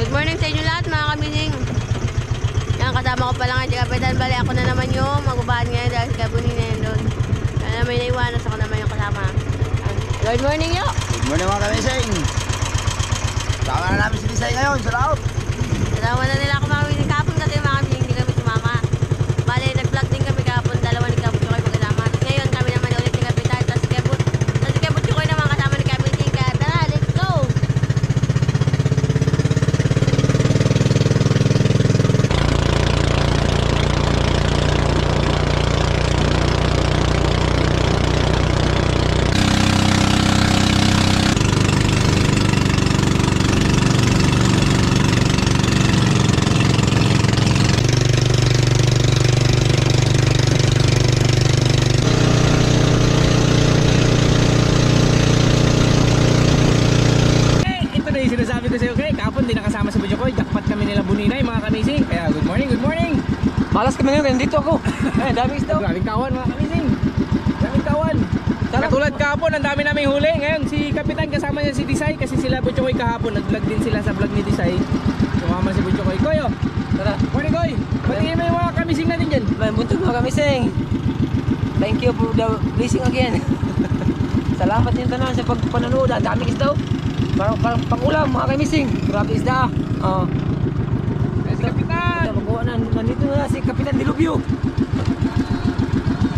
Good morning sa inyo lahat mga kamining. Yan, kasama ko pa lang ang Kapitan. Bali ako na naman yung magbabahan ngayon dahil si Kabunin na yun doon. Kaya may naiwanan ako naman yung kasama. Good morning yo! Good morning mga kamising. Sama na namin si Disay ngayon sa laot. Kasama na nila ako mga kamining kapon kasi mga kamining hindi kami sumama. Bali nag-vlog din kami kapon, dalawa ni Kabut yung kayo magkasama. Ngayon kami naman ulit ni Kapitan. Tapos si Kabut yung kayo naman kasama ni Kapitan. Kaya tara, let's go! Sinasabi ko sa'yo, okay, kahapon din nakasama sa video ko, jackpot kami nila Buninay mga kamising. Kaya good morning, good morning. Malas kami ngayon, nandito ako. Daming isda. Daming kawan mga kamising. Daming kawan. Katulad kahapon, ang dami naming huli. Ngayon si Kapitan kasama niya si Disay kasi sila Butchokoy kahapon. Nag-vlog din sila sa vlog ni Disay. Sumama si Butchokoy. Koyo, tara. Morning Koy. Batiin mo yung mga kamising natin dyan. Buntog mga kamising. Thank you for the blessing again. Salamat din tanan sa pagpanonood. Ang daming isda. Parang pang-ulam mga kamising. Grabe isda. Si Kapitan. Nandito na si Kapitan Dilubyo.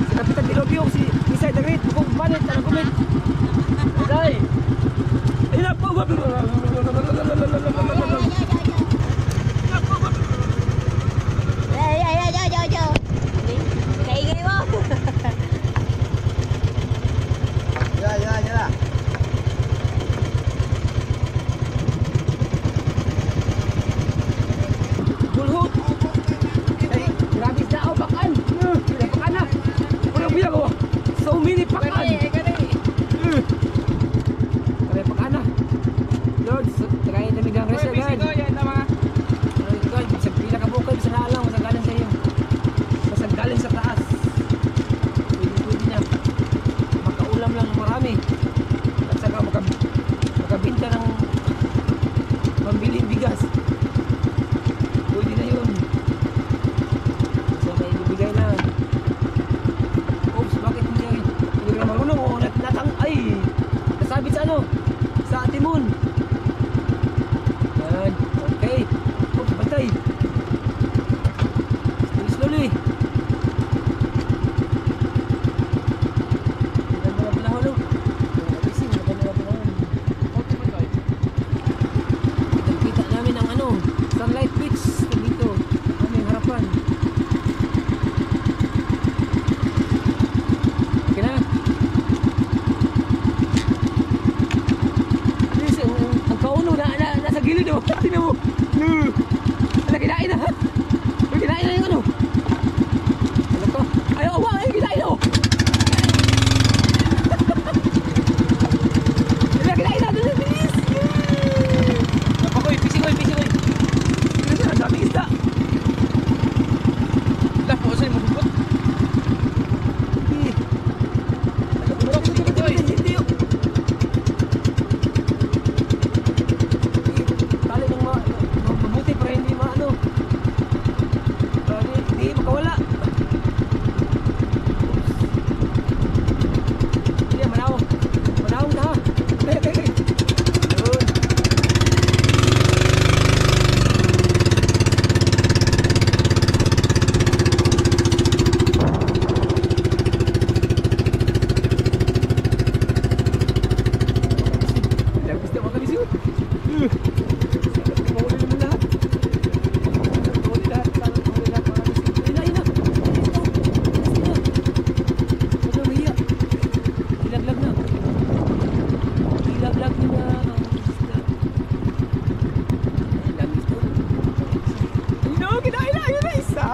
Si Kapitan Dilubyo. Si Isay Dagrit. Bukong manit. Anong kumit? Isay. Hinap po. Kaingay mo! Yan. Bulhut. Grabe isda. Bakan. Bakan na. Walang bilang ko. So many pakan. Kaya pakan na. Lord, tagayin na migang resa Koy, gan. busy ko, yan tama. Sa pila ka bukay, sa naalang, sa galing sa iyo. Sa galing sa taas. Pwede niya. Makaulam lang marami. At saka makabinta ng pambiling bigas. Pwede na yun. So may ibibigay na. Oops, bakit hindi na marunong o natang ay nasabit sa ano? Sa timon. Yan, okay. Oops, bantay. Slowly. Maganda bilahon no? Abising, maganda bilahon. Kita namin ang ano, Sunlight Beach dito, aming harapan. Okay na. Please, ang kauno nasa gilid oh. Tingnan mo. Kinain na ha. Kinain na yung ano. Ano to? Ayaw, ay kinain na oh. Kinain na doon. Bilis. Ako'y pising ko. Ang daming isda. Lah, kung sa'yo mabukot. Tali ng mabuti para hindi maano. Hindi makawala. Hindi, manawang. Manawang na ha. Yun. Lapis na mga kamising. Mahuli naman lahat. Mahuli lahat mga kamising. Ina. Huwag na mahiya. Ilaglag na. Ilaglag na ang isda. Ay, langis to. Kinain na. Ayun na isa.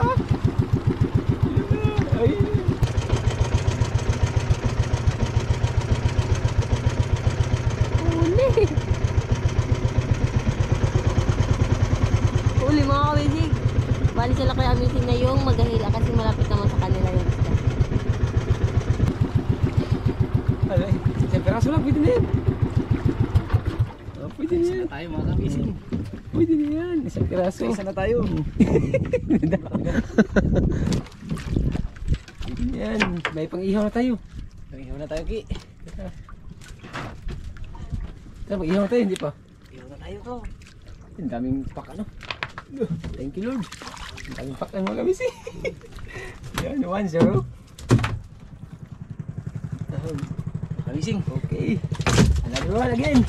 Ay. Uli mga kamising. Bali sila kaya kamising na yung maghahila kasi malapit naman sa kanila yung isda. Alay, sa peraso lang, pwede na yan. Pwede na yan. Tayo mga kamising. Pwede na yan. Isang piraso. Isa na tayo. Yan. May pang-ihaw na tayo. Ihaw na tayo, Ki. Mag-ihaw na tayo, hindi pa. Ihaw na tayo to. Ang daming pak ano. Thank you Lord. Ang daming pak ng mga gamis eh. Yan, 1-0. Kamising. Okay. Another one again.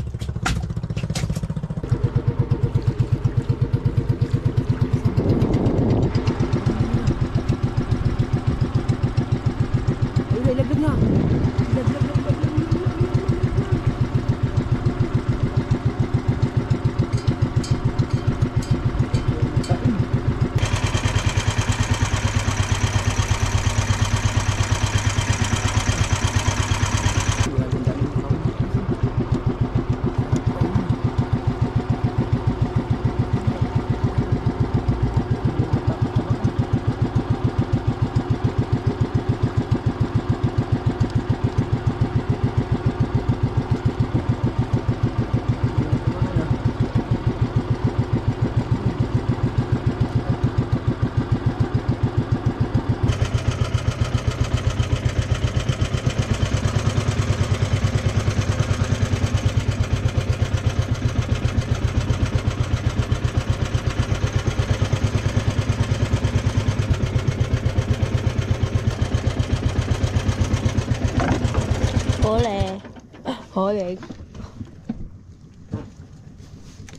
Ay, laglag na. Laglag. Huli. Huli.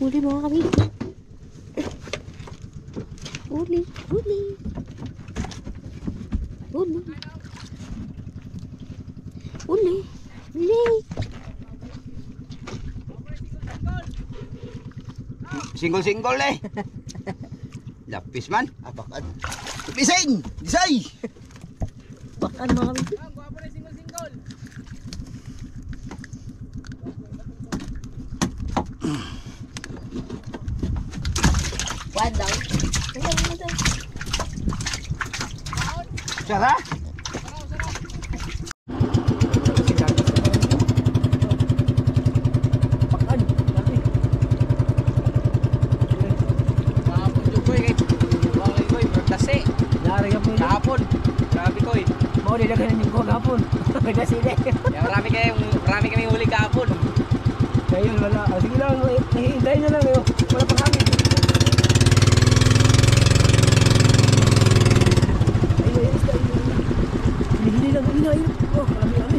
Huli mga kami. Huli. Huli. Huli. Huli. Huli. Single eh. Lapis man. Apakan. Pising! Disay! Bakan mga kami. One down. Sara? Pakan. Dami. Kahapon yung koy. Bakit koy? Magdasi. Nari ka po yun. Kahapon. Grabe koy. Mau nilaganan yung kong hapon. Nagkasili. Kaya marami kami huli kahapon. Ngayon wala. Sige lang. Hihintayin na lang yun. Wala pang hangin. Ayun, isda. Hinihili lang. Ayun. Oh, marami.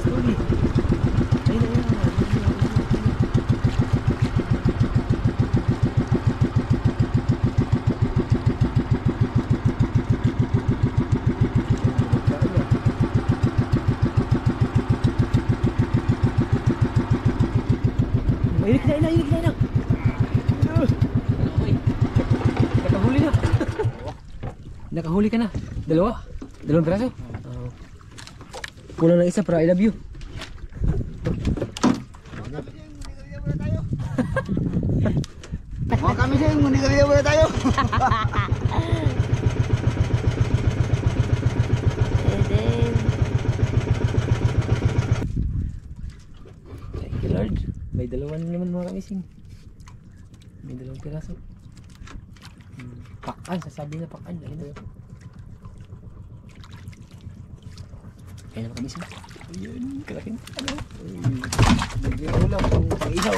Slowly. Ayun. Inik na. Nakahuli na. Nakahuli ka na. Dalawang piraso. Kulang ng isa para I love you. Mga kamising, muni-galiya muna tayo. And then, Thank you Lord. May dalawa na naman mga kamising. May dalawang piraso. Pakan, sasabi na pakan. Ayun. Ayun na kamising. Ayun, kalaking ano. May ulam, pang-ihaw.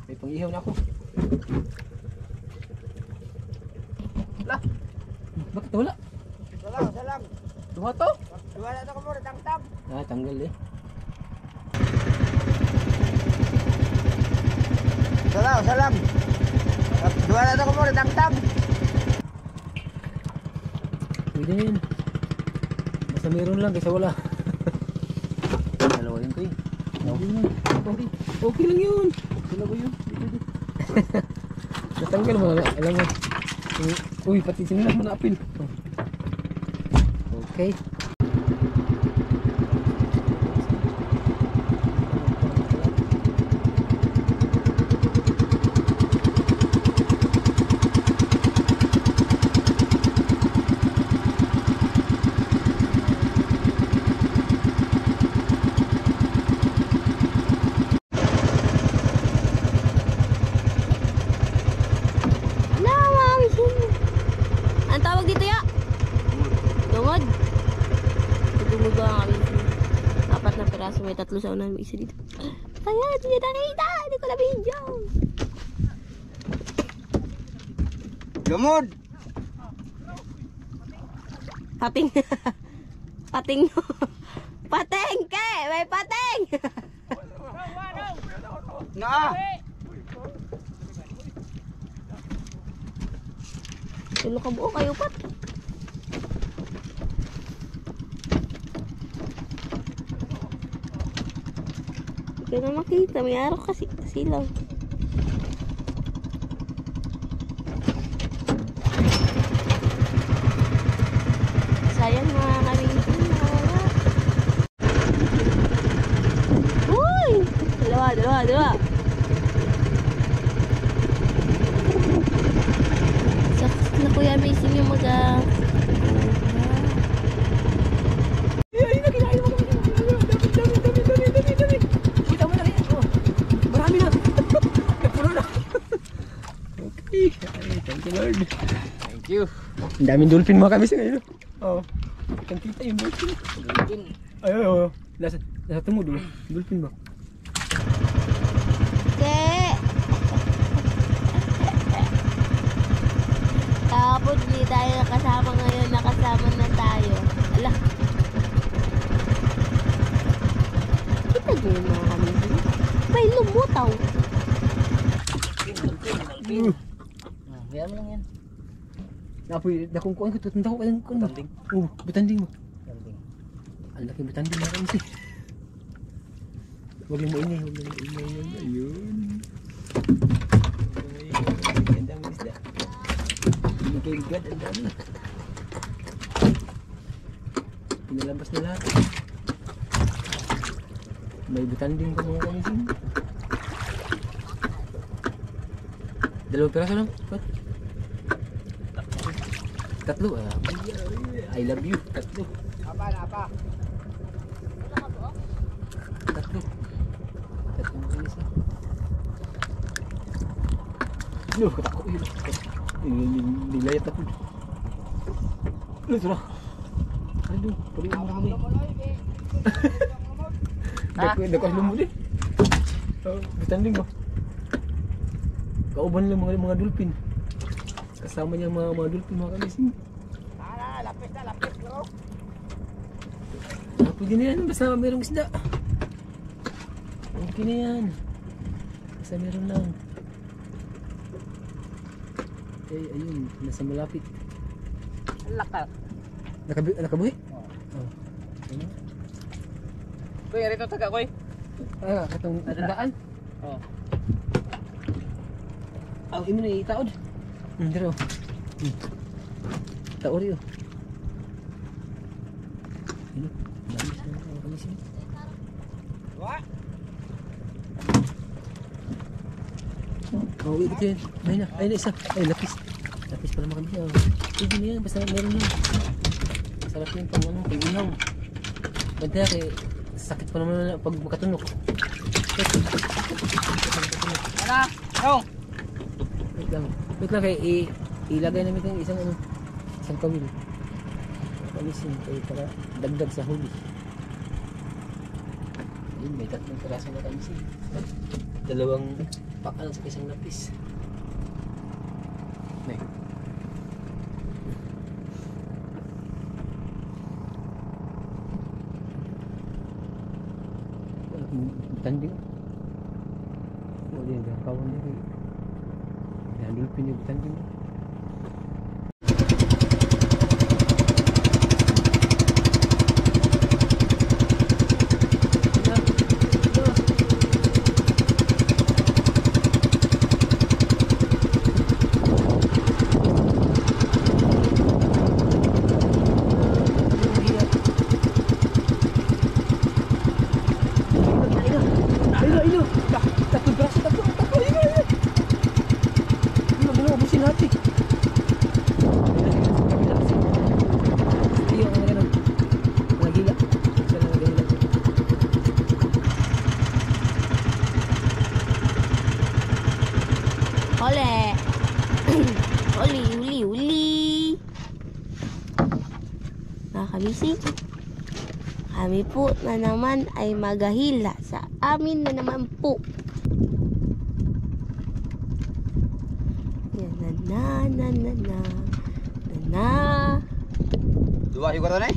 May pang-ihaw na ako. Wala. Bakit wala? Salang. Duha to? Wala na ko muna, tang-tang. Tanggal eh. Salang. Wala na ko muna, tang-tang. Pwede na yun. Basta meron lang kaysa wala. Dalawa yun koy. Okay lang yun. Dalawa yun. Natanggal mo na. Alam mo. Uy, pati sinilas mo na apil. Okay. Kaso may 3 sa unahan, may isa dito. Ayan, hindi niya nakita. Hindi ko na video. Lumod! Pating. Pating. Pating, ke! May pating! Na! Tulo ka buo kayo, Pat. Hindi ko na makita. May araw kasi silaw. Sayang mga kamitin. Uy! Dalawa. Sakit na Kuya Amazing yung mag- Kita mo na rin. Oh, marami na. Puno na. Okay. Thank you, Lord. Thank you. Ang daming dolphin mga kamis ngayon. Oo. Kan kita yung dolphin. Ay. Nasa tungod oh. Dolphin ba? Ke! Tapos hindi tayo nakasama ngayon, nakasama na tayo. Ala. Kita nyo yung mga kami. May lumutaw. Kaya mo lang yan. Napoy, dakong kuhan ko. Tutunda ko kayang kuhan ba? Butanding. Oo, butanding mo. Butanding. Ang laki butanding mga kamis eh. Huwag lang mo ingay. Ayun. Ang dami isda. Hindi kayo gad, ang dami. Pinalabas na lahat. May butanding pa mga kamis eh. 2 piraso lang. What? 3. I love you. 3. Apa? 3 makinis eh. Loh, katakot yun. Nilayat ako. Loh, surah. Aduh, pari marami. Dako lumod eh. Bitanding mo. Kauban lang mga dolphin. Kasama niya mga dolphin mga kamising. Lapis bro. Pwede na yan, basta merong isda. Okay na yan. Basta meron lang. Eh, ayun, nasa malapit. Laka. Nakabuhi? Oo. Oh. Ano? Kuya, rito taga ko eh. Katong daan? Oo. Ang imo na itaod. Dito. Taod yun. Ano? Dami sa mga kamisin. What? Oh, wait, yun. Ayun na, isa. Ay, lapis. Lapis pala mga kamisin. Pwede na yan, basta meron yan. Sarap yun pang ano, pag inaw. Banda kay sakit pa naman pag makatunok. Ano? Yung! Wait lang kay ilagay namin yung isang kawil. Kamisin kayo para dagdag sa huli. Ayun, may 3 piraso na kamisin. 2 pakan sa isang lapis. Nay. Tanding. Wala yung kawan dia. Yang dulu pinjam tanding. Ole. Uli. Nakakamising. Kami po na naman ay maghahila sa amin na naman po. Yan na. Dua yung karton eh?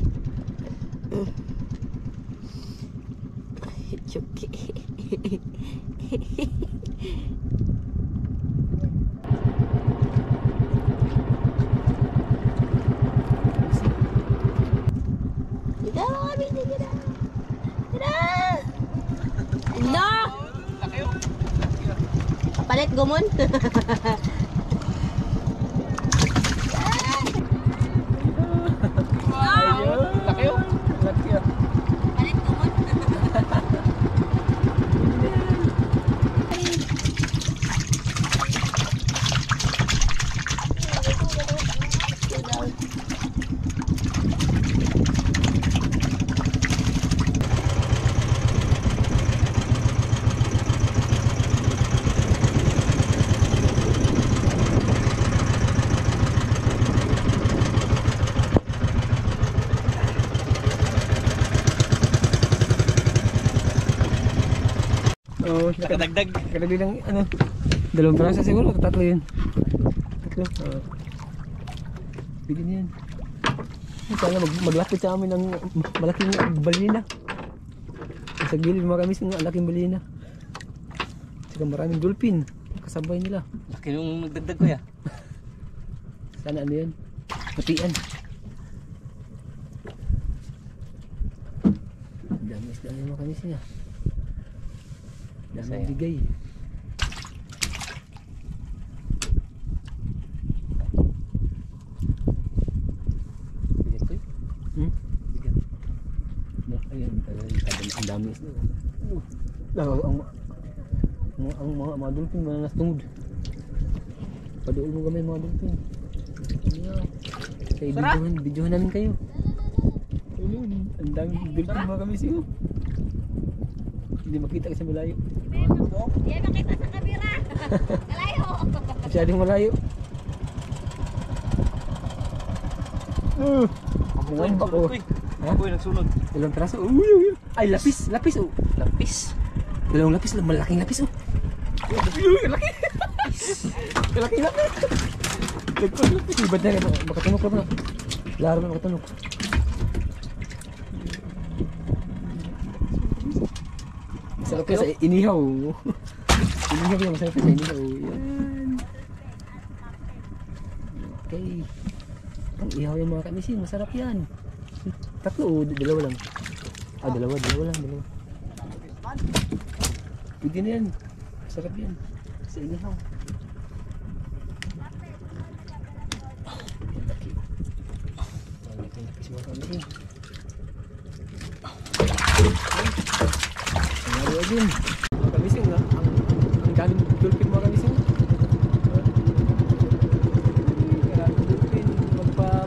Chuki. Kita mo kami kita. No! Palit gumon. Laki oh. Laki oh. Palit gumon. Oo, Nakadagdag. nakadagdag lang ano. 2 piraso siguro, 3 yun. 3. Bigyan yan. Sana maglapit sa amin ng malaking balina. Sa gilid mga kamis ng malaking balina. Saka maraming dolphin. Kasabay nila. Laki nung nagdagdag ko ya. Sana ano yan? Matian. Dami mga kamis niya. Dami Masaya. bigay. Bigat ko Hmm? Bigat. Ayun, ang dami isda. Ang mga dolphin mga nas tungod. Paduol mo kami mga dolphin. Yeah. Kaya videohan namin kayo. Ayun, ang daming dolphin mga kami siyo. Hindi makita kasi malayo. Hindi makita sa kamera. Kalayo. Masyadong malayo. Kumain ba ko? Ha? Uy, nagsunod. 2 piraso. Uy. Ay, lapis oh. Lapis. 2 lapis, malaking lapis oh. Uy, laki. Laki. Lapis. Ibad na makatunok lang na. Laro na makatunok. Masarap ka sa inihaw. Inihaw yan, masarap ka sa inihaw. Yan. Okay. Ang ihaw yung mga kamisin, masarap yan. 3 o 2 lang. Dalawa lang. Pwede na yan. Masarap yan. Sa inihaw. Ang laki mga kamisin. Ang din. Mga kamising ha. Ang daming dolphin mga kamising. Maraming dolphin.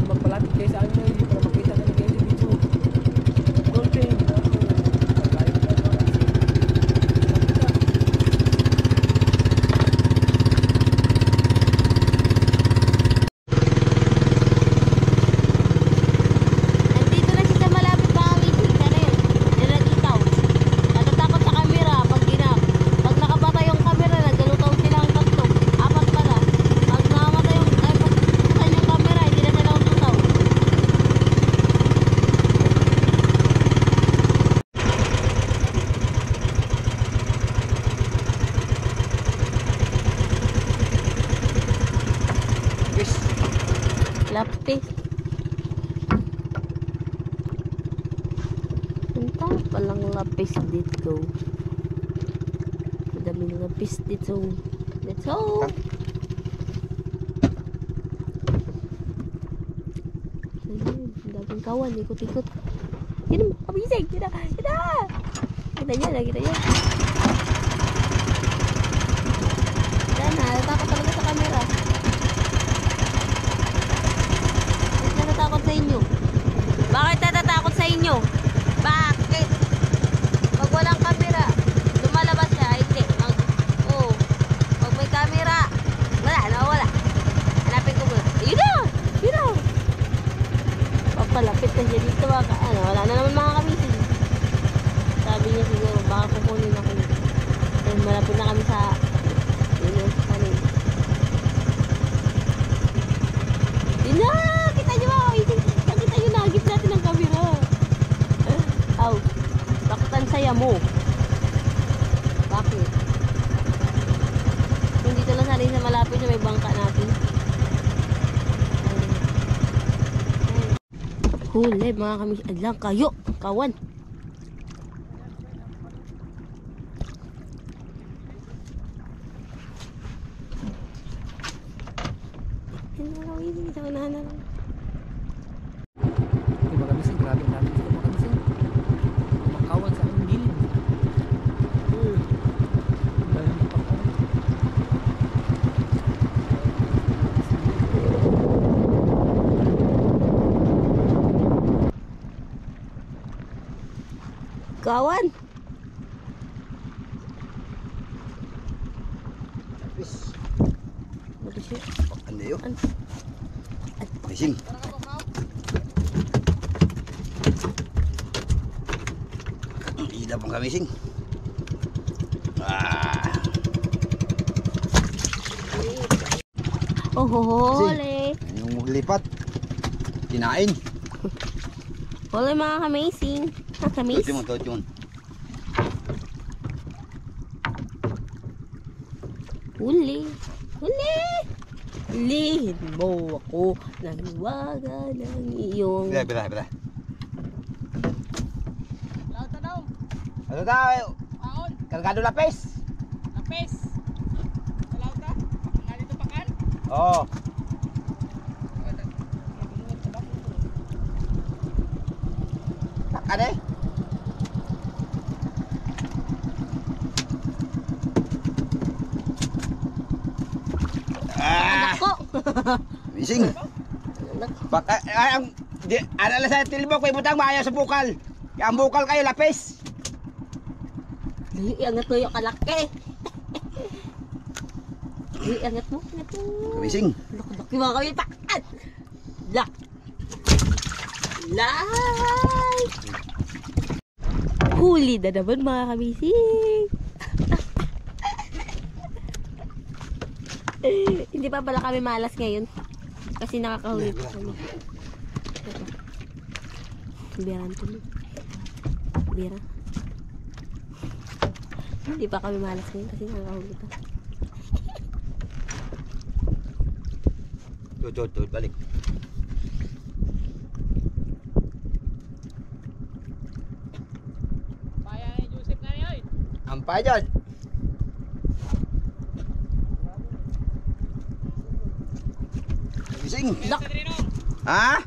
Magpalapit kayo sa amin eh, para makita na kayo sa video. Dolphin. Pagkain ka mga kamising. Nandito na siya sa malapit mga kamising. Sana yun. Nilagitaw. Natatakot sa kamera. Pag nakapatay yung kamera, naggalutaw silang 3. 4 pala. Pag nakamatay yung kamera, hindi na sila lutaw. Yes. Lapis. Punta palang lapis dito. Madaming lapis dito. Let's go! Ayun, ang daming kawan. Ikot-ikot. Yan mo, kabisig! Kita! Kita! Kita niya. Yan na, natatakot talaga sa camera. Bakit natatakot sa inyo? Bakit natatakot sa inyo? Bakit? Pag walang camera, lumalabas siya. Hindi. Pag may camera, wala. Hanapin ko muna. Ayun na! Papalapit na siya dito. Wala na naman mga kamisin. kunin ako. Ayun, malapit na kami sa yun, kanin. Yun na! Kita nyo ba? Nakita nyo, nagip natin ang camera. Aw, bakit ang saya mo? Bakit? Kung dito lang sana sa malapit na may bangka natin. Huli mga kami. Adlang kayo. Kawan. Sa unahan na lang. Di ba kamising? Grabe ang dami dito mga kamising. Makawan sa aming gilid. Dahil mapakawan. Kawan. Tapos, Bagus yun. ano yun? Ano? Kamising. Ang ilap ang kamising. Oh, huli. Yung lipat. Kinain. Huli mga kamazing. Kamiz. Tot yun. Huli. Huli. Hulihin mo ako. Naniwaga ng iyong... Bila. Ano daw? Kargado lapis. Oo. Pakan eh. Anak ko. Bising. Baka ang ala sa tilbo ko ibutang maayo sa bukal. Ang bukal kayo lapis. Dali, angat mo yung kalaki. Dali, angat mo. Bising. Laki mga kami pa. Lak. Like. Huli na naman mga kamising. Hindi pa pala kami malas ngayon. Kasi nakakahuli pa kami. Biran tuloy. Biran. Hindi pa kami malas ngayon kasi nakakahuli pa. Tut, balik. Ampay dyan. Bising. Lak. Ha?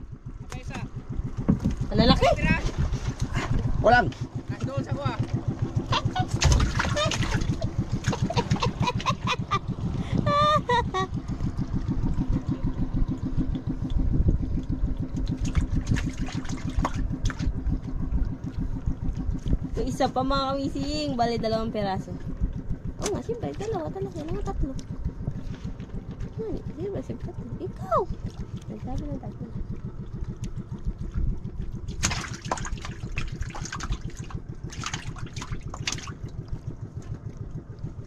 Malalaki. Walang. Yung isa pa mga kamising, bali 2 peraso. Oo nga, siyempre, 2 talaga, mga 3. Siyempre, siyempre, ikaw! Nagsabi ng 3.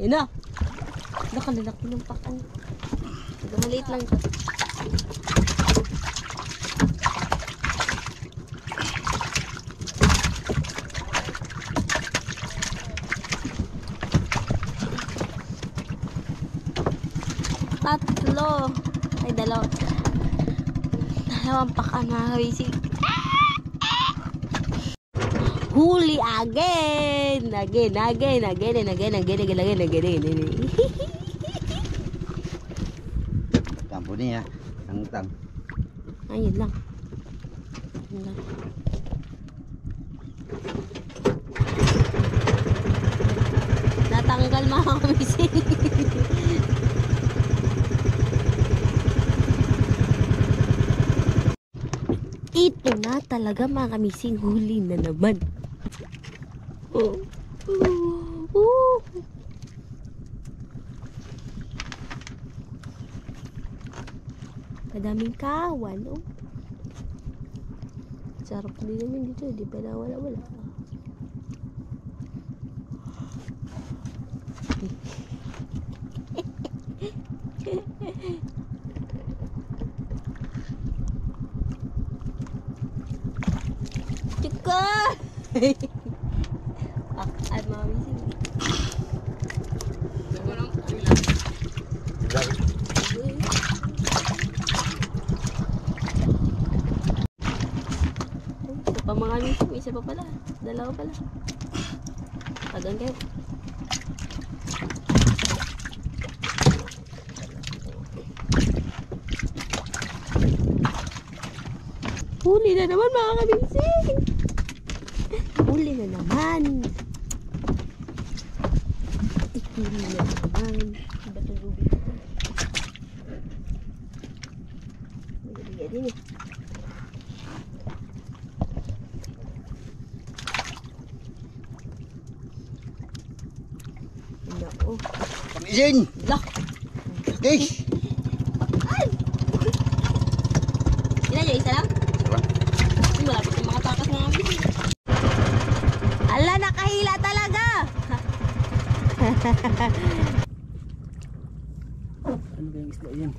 Yun na! Nakalalaki ng pakan. Maliit lang siya. Tatlo. Ay, 2. 2 pakan mga kabisig. Huli again. Again. Tampo niya. Tang. Ayun lang. Ayun lang. Natanggal mga kamising. Ito na talaga mga kamising, huli na naman. Madaming kawan, oh. Sarap din naman dito, di pa na wala. Chika! Ay, mami. Ito pa mga miss, may isa pa pala. Dalawa pala. Tagan kayo. Huli na naman mga kamising. Huli na naman. Huli na naman. Ba't ang lubi ko? Magaliga din eh. Nako. Kamising! Lah! Kish! Ilan yung isa lang? Ay, malapit na makatakas na kami. Ala, nakahila talaga! Ano ba yung isla yan?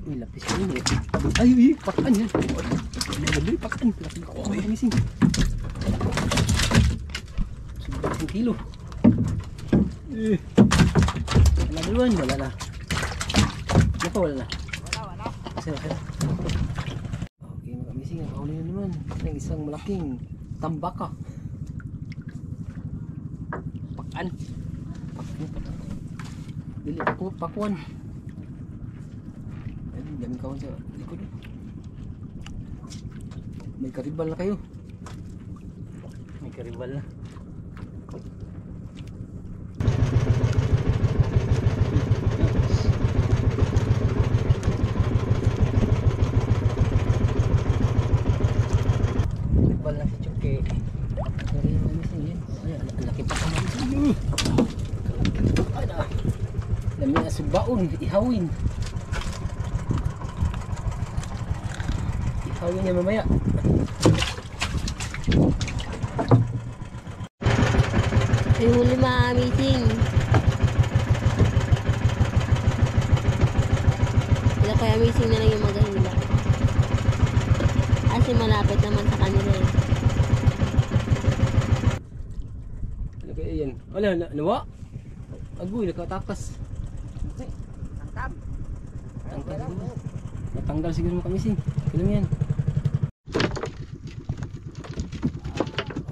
Uy, lapis ko yun eh. Ay, pakan yan. Ay, pakan. Lapis ko ako kamising. 1 kilo. Wala duluan, wala na. Ano pa, wala na? Wala. Kasi okay mga kamising, nakahuli na naman ng isang malaking tambaka. Pakan. Dili, pakuan. Ayun, daming kawan sa likod. May karibal na kayo. May karibal na. Baon, ihawin niya mamaya. May huli mga meeting. Wala kaya missing na lang yung maghahila. Kasi malapit naman sa kanila eh. Ano kaya yan? Wala, nawa? Agoy, nakatakas. Natanggal siguro kami sing. Kailan yan?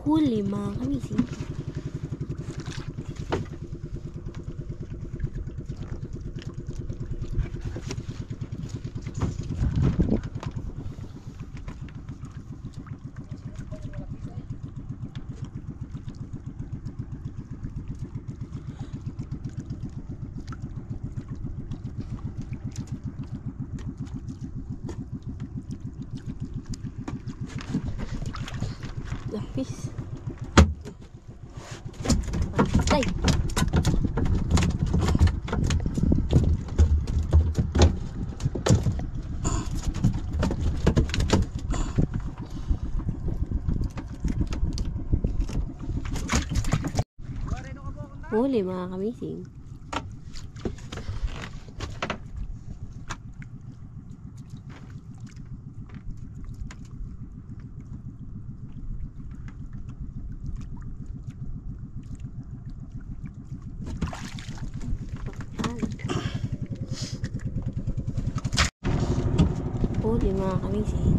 Huli mga kamising. Lapis. Patay. Huli mga kamising. Huli mga kamising.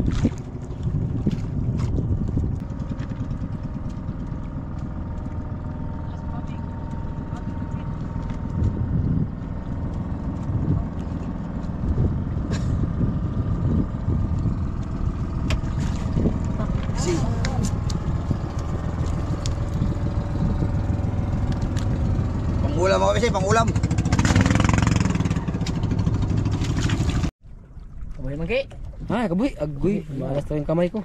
Pangulam ako kasi, pangulam. Kaboy mangki. Ah, kaboy, agoy. Malas to yung kamay ko.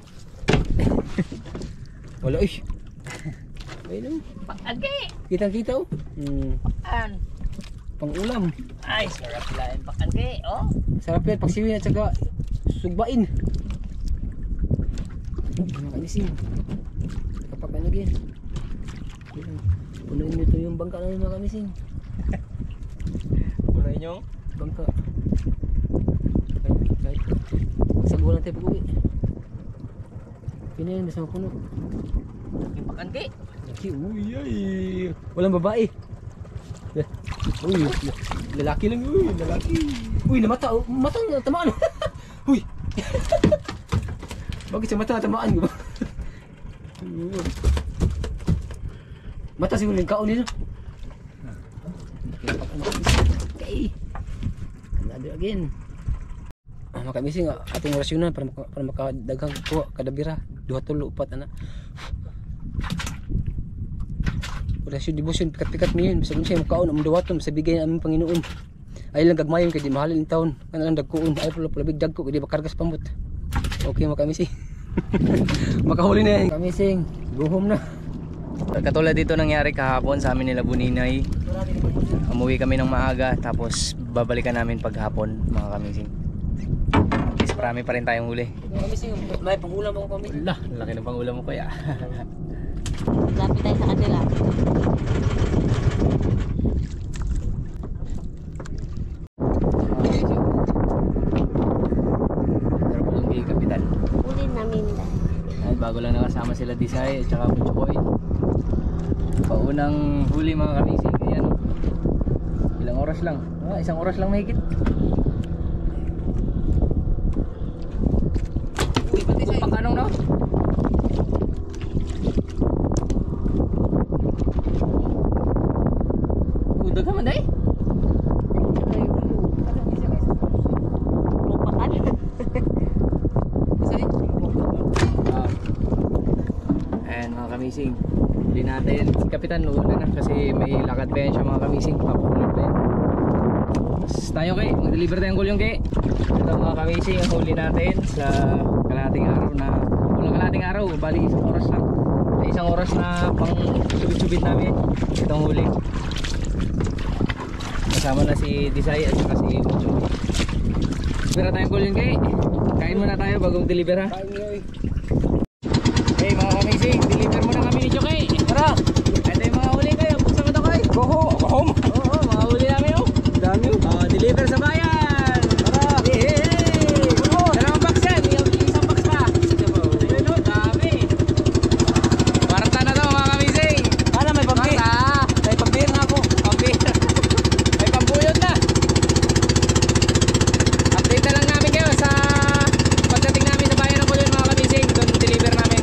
Wala eh. Ayun. Pag-agi! Kita-kita oh. Pakan! Pangulam. Ay, sarap lang yung pag-agi, oh! Sarap yan, pagsiwin at saka sugbain. Mga kanisin. Kapag lagi. Punuin nyo ito yung bangka namin mga kamising. Punuin nyo. Bangka. Kahit magsaguhan natin pag-uwi. Pinayin, basta mapuno. Yung pakanti. Laki, uy, ay. Walang babae. Uy, lalaki lang, uy, lalaki. Uy, namata, matang tamaan. Uy. Bakit sa mata tamaan ko ba? Mata siguro yung kaon nila. Okay. Another again. Makamising ating rasyonan para makadaghang ko kada bira. 2 3 4 ana. Rasyon devotion pikat-pikat niyon bisag unsa makaon ang dawaton sa bigay aming Panginoon. Ay lang gagmayon kay di mahalin taon. Kana lang dagkuon ay pula big dagko kay di makargas pamut. Okay makamising. Makahuli na yan. Kamising, guhom na. Katulad dito nangyari kahapon sa amin nila Buninay. Umuwi kami ng maaga tapos babalikan namin paghapon mga kamising. Is marami pa rin tayong huli. Kamising, may pangulam ako kami. Wala, laki ng pangulam mo kaya. Lapit tayo sa kanila. Pero po yung kay Kapitan. Uli namin dahil. Ay, bago lang nakasama sila Disay at saka Butchokoy. Paunang huli mga kamising. Ayan o. Ilang oras lang? 1 oras lang mahigit. Uy, pati siya. Pakanong no? Udag naman dahi. Lupakan. Ayan mga kamising. Huli natin. Si Kapitan uuna na kasi may lakad pa yan siya mga kamising. Papakulog pa yan. Tapos tayo kay. Mag-deliver tayong gulyong kay. Ito mga kamising ang huli natin sa kalahating araw na walang kalahating araw. Bali 1 oras lang. Sa 1 oras na pang subit-subit namin. Itong huli. Kasama na si Disay at saka si Mucho. Deliver tayong gulyong kay. Kain muna tayo bagong deliver ha. Hey mga kamising, deliver muna kami ni Choke. Tara! Ito yung mga huli kayo. Buksan mo ito kayo. Go home! Oo, mga huli namin oh. Dami oh. Deliver sa bayan! Tara! Yay! Dalawang box yan. Isang box pa. Ayun oh, dami. Parta na to mga kamising. Ano, may pambir? May pambir na ako. Pambir. May pambuyot na. Update na lang namin kayo sa pagdating namin sa bayan ng Kulyon mga kamising. Doon deliver namin.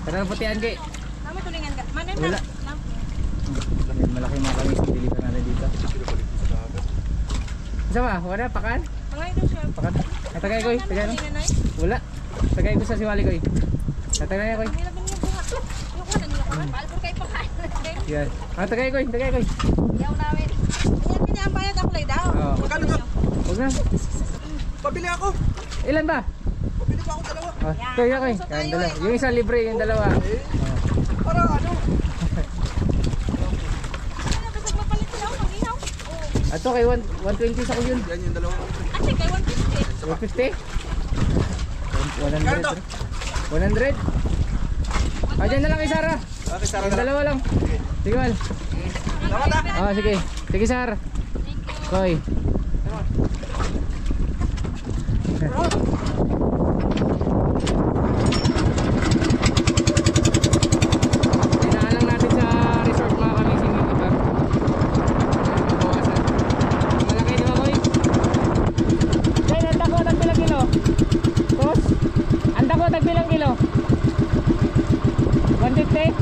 Tara na putihan kay. Tama tulingan ka. Manan Wala. na. Malaki mga kami sa deliver natin dito. Isa ba? Wala? Pakan? Mga ito siya. Pakan? Natagay ko eh. Tagay no? Nanay. Wala. Tagay ko sa siwali ko eh. Natagay ko eh. Nila ganyan buhat. Yung ko na nila ko. Paalpon kayo pakain. Yan. Tagay ko eh. Tagay ko eh. Yaw namin. Ayan pinaambayad ako lay daw. Oo. Magkano to? Huwag na. Pabili ako. Ilan ba? Pabili pa ako 2. Kaya ko eh. Yan, dalawa. Yung isa libre, yung dalawa. Para ano? Ano ba sa mapalit sila ako ng ilaw? Oo. Ato kay 120 sa ko yun. Yan yung 2. Ate kay 150. 150? 100? 100? Ah, dyan na lang kay Sarah. Okay, Sarah Yung dalawa lang. Sige, Wal. Salamat ha. Ah, sige. Sige, Sar. Koy. Dinaan lang natin sa resort mga kamising yung iba. Mabawasan. Malaki di ba, Koy? Dahil, anda ko, tagbilang kilo. Tos? Anda ko, tagbilang kilo. 150?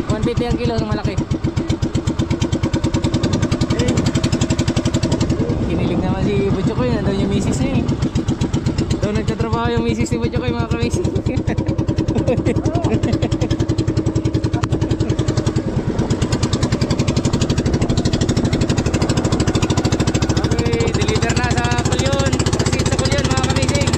150 ang kilo ng malaki. Kinilig naman si Butchokoy, nandun yung misis niya eh. Doon nagtatrabaho yung misis ni Butchokoy mga kamising. Okay, deliver na sa Kulyon. Proceed sa Kulyon mga kamising.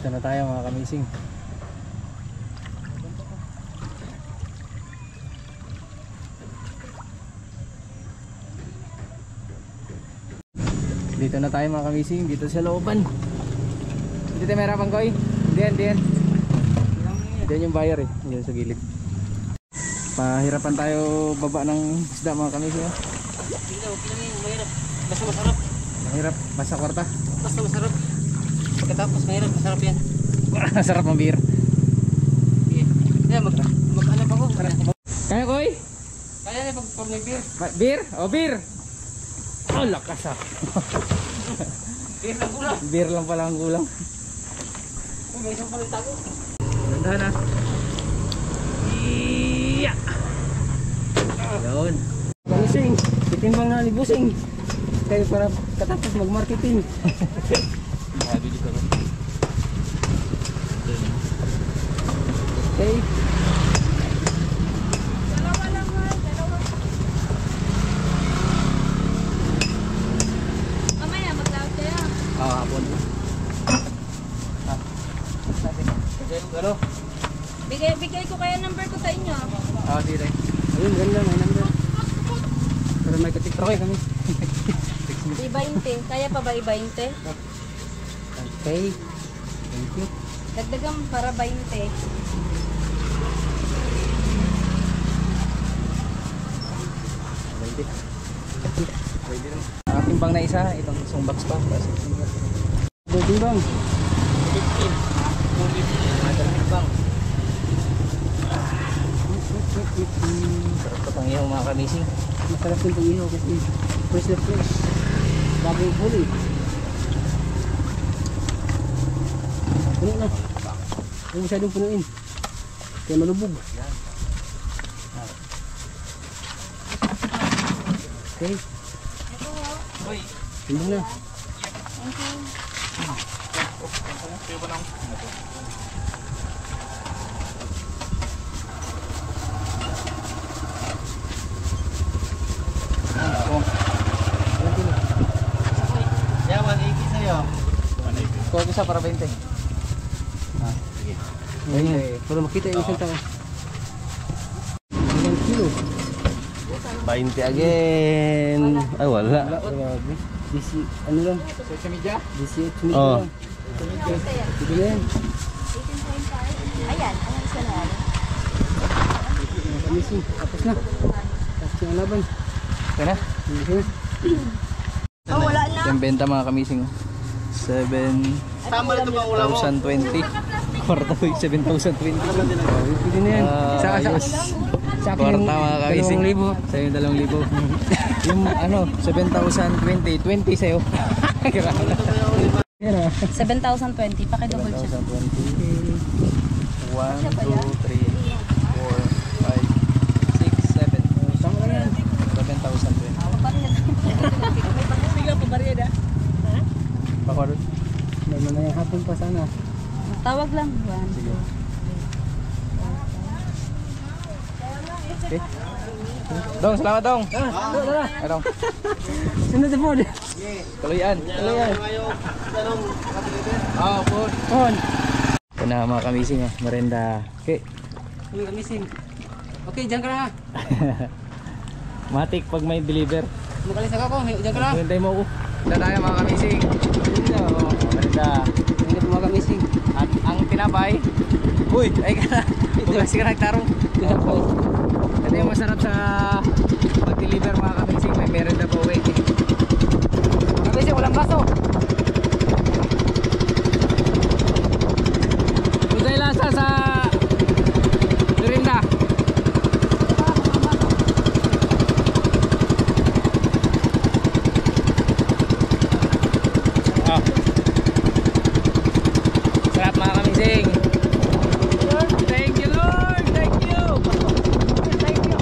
Dito na tayo mga kamising. Dito na tayo mga kamising, dito sa looban. Dito tayo may harapan ko eh. Diyan. Diyan yung buyer eh, diyan sa gilid. Pahirapan tayo baba ng isda mga kamising. Mahirap. Basta masarap. Mahirap, basta kwarta. Basta masarap. Pagkatapos mahirap, masarap yan. Sarap ng beer. Yeah, mag-ano pa ko. Kaya ko eh? Kaya na pag may beer. Beer? O beer? Oh, lakas ah. Beer ng kulang. Beer lang pala ang kulang. May isang palang tago. Ganda na. Iya. Yun. Busing. Titimbang na ni Busing. Kayo para katapos mag-marketing. Okay. Mamaya, mag-out kayo. Hapon. Ano? Bigay ko kaya number ko sa inyo. Sige. Ayun, ganda. May number. Para may katiktok kami. I-20. Kaya pa ba i-20? Okay. Thank you. Dagdagan para 20. Timbang na isa, itong isang box pa. Timbang. 15. Timbang. Sarap pa pang ihaw mga kamising. Masarap yung pag-ihaw kasi fresh na fresh. Bagong huli. Puno na. Huwag masyadong punuin. Kaya malubog. Okay. Timbang na. Yeah, 180 sa'yo. Kuha ko isa para 20. Ayan. Para makita yung isang tao. Ilang kilo? 20 again. Ay, wala. Grabe. Ano lang? Social media? 18 minutes Oh. lang. Sige na yan. 18.5. Ayan, ano isa na yan? Missing. Tapos na. Tapos yung laban. Okay na? Hindi na. Oh, wala na. Yung benta mga kamising. 7,020. Kwarta ko yung 7,020. Pwede na yan. Ayos. Sa akin yung Kwarta mga kamising. 2,000. Sa'yo yung 2,000. Yung ano, 7,020. 20 sa'yo. Grabe. Yan ah. 7,020. Pakidouble siya. 7,020. 1, 2, 3, 4, 5, 6, 7. Tama na yan. 7,020. Bigla pa bariyada. Pakorot. May mamayang hapon pa sana. Tawag lang. 1, 2. Okay. Dong, salamat dong. Tara. Dong. Sunod sa phone. Tuloyan. Tuloyan. Oh, food. Phone. Ito na mga kamising ah. Merenda. Okay. Uy, missing. Okay, dyan ka na. Matik pag may deliver. Makalis ako. Dyan ka na. Hintay mo ako. Ito tayo mga kamising. Merenda. Hindi po mga missing. At ang tinapay. Uy, ay ka na. Bukas ka nagtarong. Tinapay. Ito yung masarap sa pag-deliver mga kamising. May merenda pa uwi. Mga missing, walang baso. Ito yung lasa sa merenda. Sarap mga kamising. Thank you Lord. Thank you. Thank you.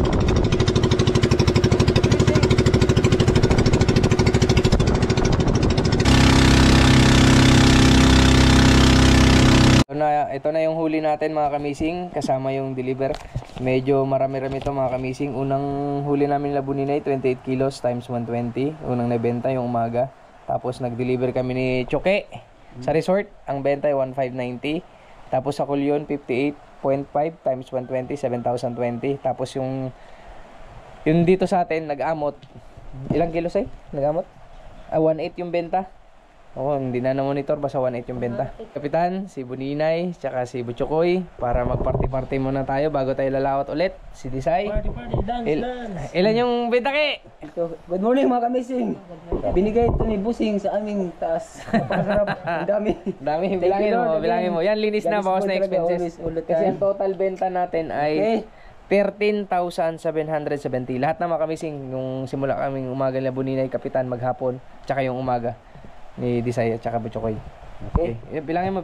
Ito na yung huli natin mga kamising, kasama yung deliver. Medyo marami-rami ito mga kamising. Unang huli namin labuninay 28 kilos times 120. Unang nabenta yung umaga. Tapos nag-deliver kami ni Choke. Sa resort, ang benta ay 1,590. Tapos sa Kulyon, 58.5 times 120, 7,020. Tapos yung dito sa atin, nag-amot. Ilang kilos ay? Nag-amot? 1.8 yung benta. Oo, hindi na na-monitor, basta 1.8 yung benta. Kapitan, si Buninay, tsaka si Butchokoy, para mag-party-party muna tayo bago tayo lalawat ulit. Si Disay. Party, dance, dance. Ilan yung benta ki? Good morning mga kamising. Binigay ito ni Busing sa aming taas. Napakasarap. Ang dami. Dami, Thank bilangin you, mo, Lord, bilangin mo. Yan, linis na, God is bawas na good talaga, expenses. always, all the Kasi time. ang total benta natin ay 13,770. Lahat na mga kamising, yung simula kaming umaga na Buninay, Kapitan, maghapon, tsaka yung umaga ni Disay at tsaka Butchokoy. Okay. Bilangin mo.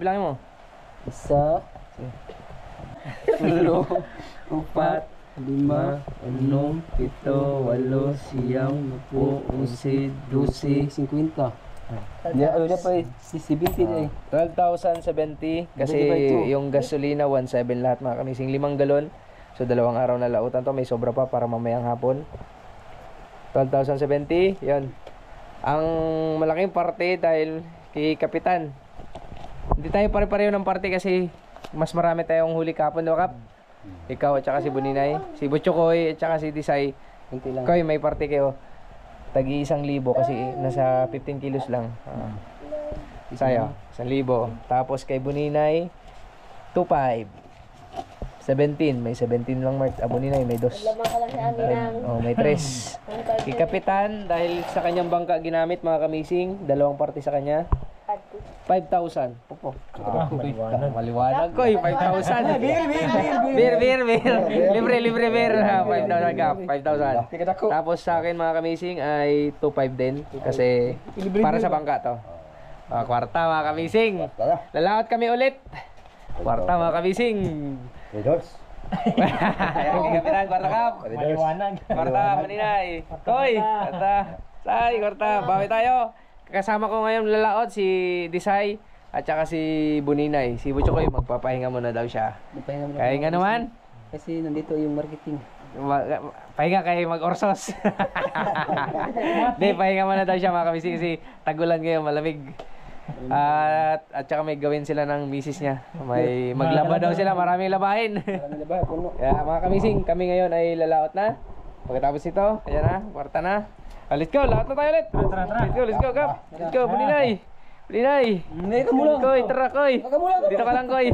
Isa. 3, 4, 5, 6, 7, 8, 9, 10, 11, 12, 50. Ano na pa eh? Si 70 eh. 12,070 kasi Divide by 2. yung gasolina 1.7 lahat mga kamising, 5 galon. So 2 araw na lautan to, may sobra pa para mamayang hapon. 12,070, yun. Ang malaking parte dahil kay Kapitan. Hindi tayo pare-pareho ng parte kasi mas marami tayong huli kapon, di ba Kap? Ikaw at saka si Buninay, si Butchokoy at saka si Disay. Kunti lang. Koy, may parte kayo. Tagi 1,000 kasi nasa 15 kilos lang. Sayo, 1,000. Tapos kay Buninay, 2,500. 17, may 17 lang mark. Buninay, may 2. Lamang ka lang sa amin ng Oh, may 3. Kay Kapitan, dahil sa kanyang bangka ginamit mga kamising, 2 parte sa kanya. 5,000. Popo. Maliwanag ko, 5,000. Bir. Libre, bir. 5,000 ka, 5,000. Tapos sa akin mga kamising ay 2,500 din kasi para sa bangka to. Kwarta mga kamising. Lalawat kami ulit. Kwarta mga kamising. Redos. Ayan, kay Kapitan, kwarta Kap. Kwarta, Maninay. Koy, kwarta. Say, kwarta. Bawi tayo. Kasama ko ngayon lalaot si Disay at saka si Buninay. Si Butchokoy magpapahinga muna daw siya. Kaya nga naman. Kasi nandito yung marketing. Pahinga kayo mag-orsos. Hindi, pahinga muna daw siya mga kamising kasi tagulan ngayon, malamig. At saka may gawin sila ng misis niya. May maglaba daw sila, maraming labahin. Kaya mga kamising, kami ngayon ay lalaot na. Pagkatapos ito, ayan na, kwarta na. Let's go, lahat na tayo ulit. Let's go, Kap. Let's go, Buninay. Hindi ka mula. Koy, tara, Koy. Dito ka lang, Koy.